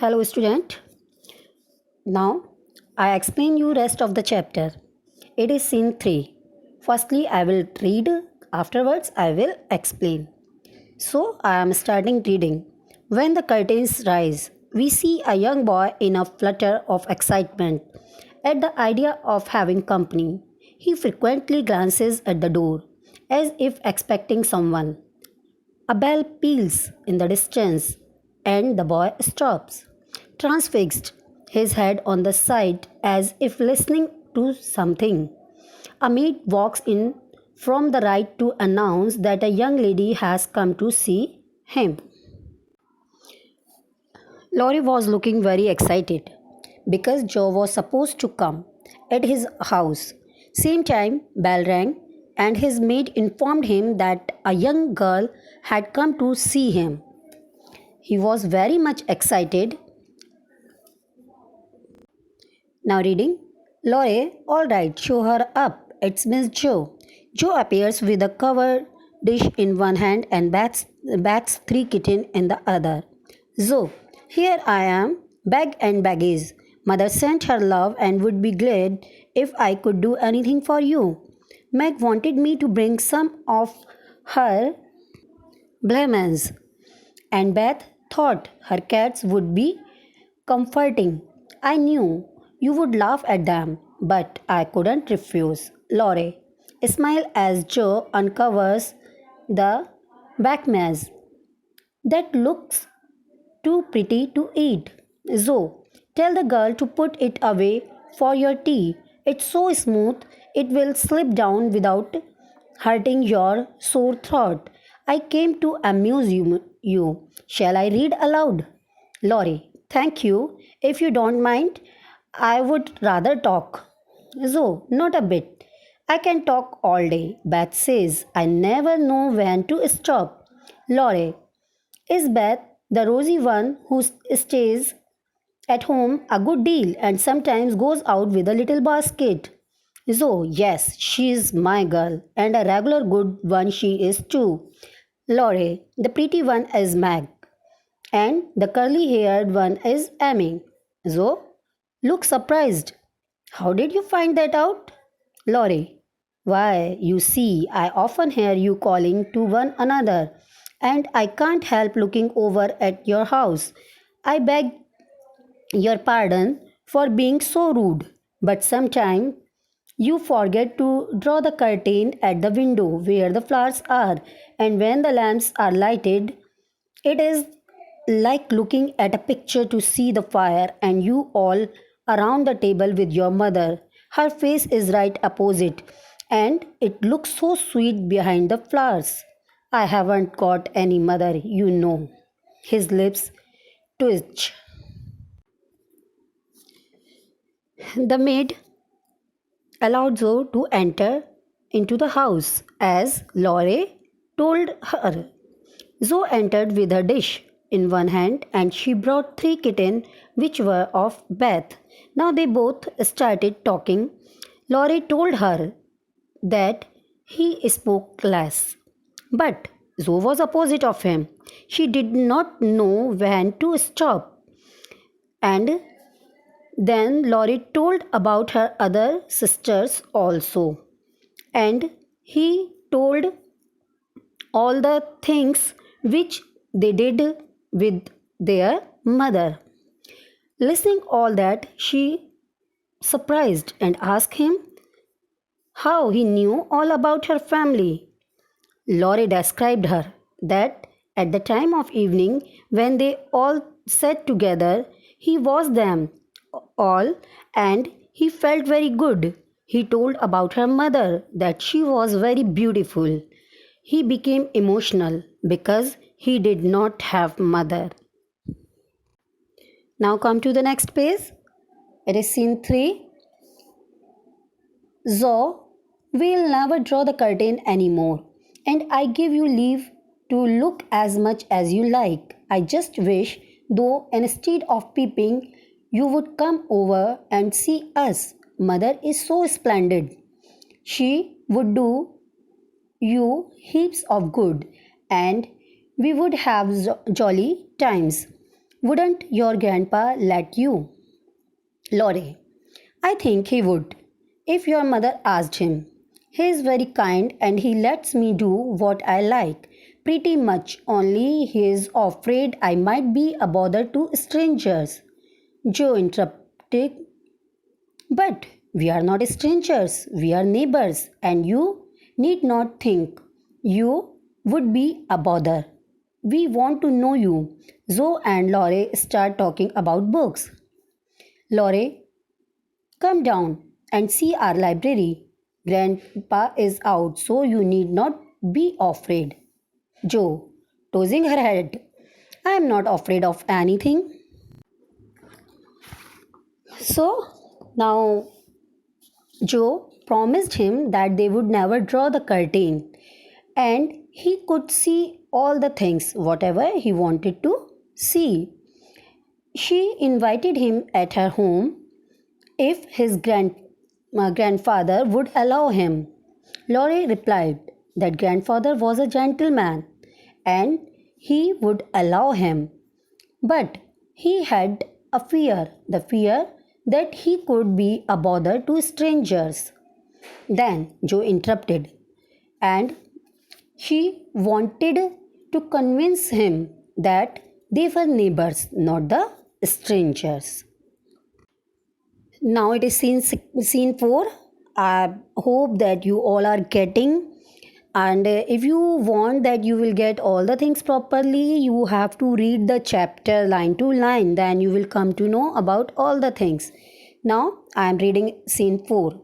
Hello student. Now I explain you rest of the chapter. It is scene 3. Firstly I will read, afterwards I will explain. So I am starting reading. When the curtains rise, we see a young boy in a flutter of excitement at the idea of having company. He frequently glances at the door as if expecting someone. A bell peals in the distance, and the boy stops, transfixed, his head on the side as if listening to something. A maid walks in from the right to announce that a young lady has come to see him. Laurie was looking very excited because Joe was supposed to come at his house. Same time, bell rang, and his maid informed him that a young girl had come to see him. He was very much excited. Now reading. Laurie, all right, show her up. It's Miss Joe. Joe appears with a covered dish in one hand and bats three kittens in the other. Zoe, here I am, bag and baggage. Mother sent her love and would be glad if I could do anything for you. Meg wanted me to bring some of her blemons, and Beth thought her cats would be comforting. I knew you would laugh at them, but I couldn't refuse. Laurie, smile as Joe uncovers the back maze. That looks too pretty to eat. Zoe, tell the girl to put it away for your tea. It's so smooth, it will slip down without hurting your sore throat. I came to amuse you. Shall I read aloud? Laurie, thank you. If you don't mind, I would rather talk. Zoe, not a bit. I can talk all day. Beth says I never know when to stop. Laurie, is Beth the rosy one who stays at home a good deal and sometimes goes out with a little basket? Zoe, yes, she is my girl and a regular good one she is too. Laurie, the pretty one is Meg and the curly haired one is Amy. Zoe, look surprised. How did you find that out? Laurie, why, you see, I often hear you calling to one another, and I can't help looking over at your house. I beg your pardon for being so rude, but sometimes you forget to draw the curtain at the window where the flowers are, and when the lamps are lighted, it is like looking at a picture to see the fire and you all around the table with your mother. Her face is right opposite, and it looks so sweet behind the flowers. I haven't got any mother, you know. His lips twitch. The maid allowed Zoe to enter into the house as Laurie told her. Zoe entered with her dish in one hand and she brought three kittens which were of Beth. Now they both started talking. Laurie told her that he spoke less. But Zoe was opposite of him. She did not know when to stop. And then Laurie told about her other sisters also. And he told all the things which they did with their mother. Listening all that, she surprised and asked him how he knew all about her family. Laurie described her that at the time of evening when they all sat together, he was them all and he felt very good. He told about her mother that she was very beautiful. He became emotional because he did not have mother. Now come to the next page. It is scene 3. Zoe, we'll never draw the curtain anymore, and I give you leave to look as much as you like. I just wish, though, instead of peeping, you would come over and see us. Mother is so splendid. She would do you heaps of good, and we would have jolly times. Wouldn't your grandpa let you? Lorry, I think he would, if your mother asked him. He is very kind and he lets me do what I like. Pretty much, only he is afraid I might be a bother to strangers. Joe interrupted, but we are not strangers, we are neighbors, and you need not think you would be a bother. We want to know you. Zoe and Lorry start talking about books. Lorry, come down and see our library. Grandpa is out, so you need not be afraid. Joe, tossing her head, I am not afraid of anything. So now Joe promised him that they would never draw the curtain and he could see all the things, whatever he wanted to see. She invited him at her home if his grandfather would allow him. Laurie replied that grandfather was a gentleman and he would allow him. But he had a fear, the fear that he could be a bother to strangers. Then Joe interrupted and she wanted to convince him that they were neighbors, not the strangers. Now it is scene 4. I hope that you all are getting, and if you want that you will get all the things properly, you have to read the chapter line to line, then you will come to know about all the things. Now I am reading scene 4.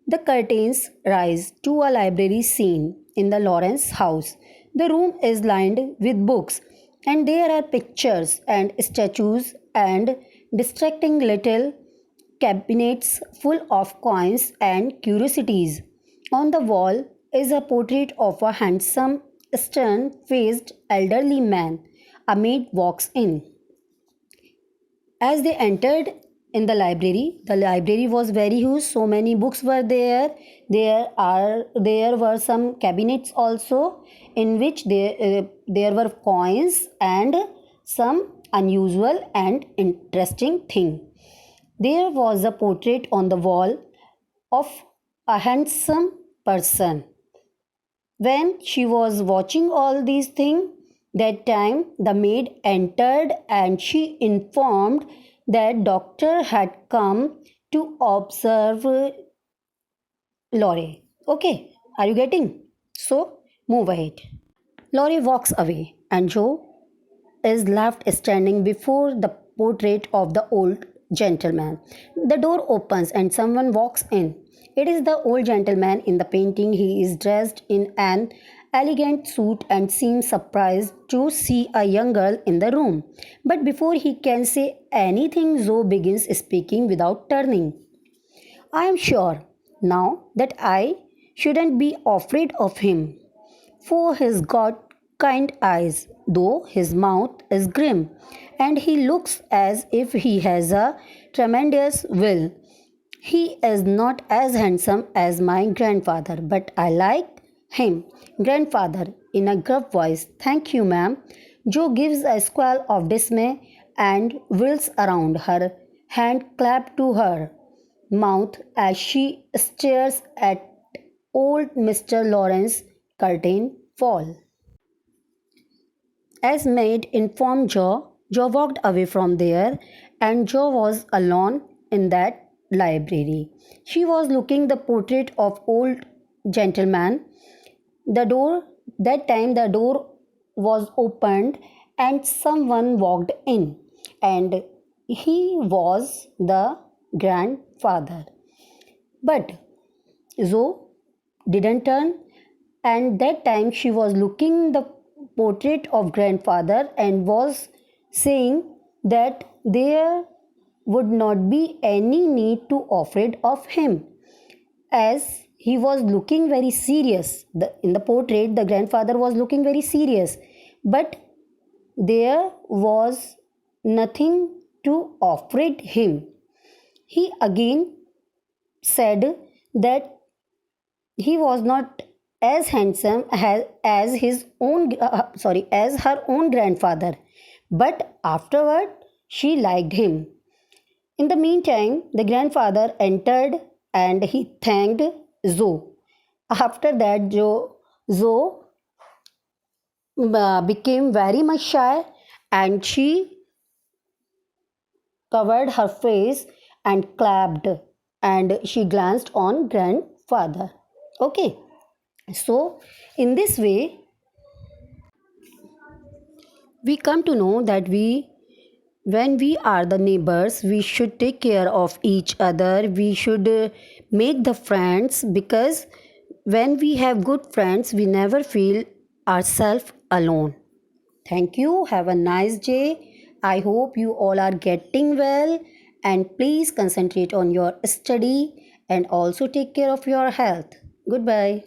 The curtains rise to a library scene in the Lawrence house. The room is lined with books, and there are pictures and statues and distracting little cabinets full of coins and curiosities. On the wall is a portrait of a handsome, stern faced elderly man. A maid walks in. As they entered in the library was very huge. So many books were there. There were some cabinets also in which there were coins and some unusual and interesting thing. There was a portrait on the wall of a handsome person. When she was watching all these things, that time the maid entered and she informed that doctor had come to observe Laurie. Okay, are you getting? So move ahead. Laurie walks away and Joe is left standing before the portrait of the old gentleman. The door opens and someone walks in. It is the old gentleman in the painting. He is dressed in an elegant suit and seems surprised to see a young girl in the room. But before he can say anything, Zoe begins speaking without turning. I am sure now that I shouldn't be afraid of him, for he's got kind eyes, though his mouth is grim, and he looks as if he has a tremendous will. He is not as handsome as my grandfather, but I like him. Grandfather, in a gruff voice, thank you, ma'am. Joe gives a squall of dismay and whirls around, her hand clapped to her mouth as she stares at old Mr. Lawrence curtain fall. As maid informed Joe, Joe walked away from there and Joe was alone in that library. She was looking the portrait of old gentleman. The door that time the door was opened and someone walked in and he was the grandfather. But Zoe didn't turn and that time she was looking the portrait of grandfather and was saying that there would not be any need to afraid of him as he was looking very serious. In the portrait the grandfather was looking very serious, but there was nothing to afraid him. He again said that he was not as handsome as his own as her own grandfather, but afterward She liked him. In the meantime, the grandfather entered and he thanked Zoe. After that, Zoe became very much shy and she covered her face and clapped and she glanced on grandfather. Okay, so in this way we come to know that when we are the neighbors we should take care of each other. We should make the friends, because when we have good friends we never feel ourselves alone. Thank you. Have a nice day. I hope you all are getting well, and please concentrate on your study and also take care of your health. Goodbye.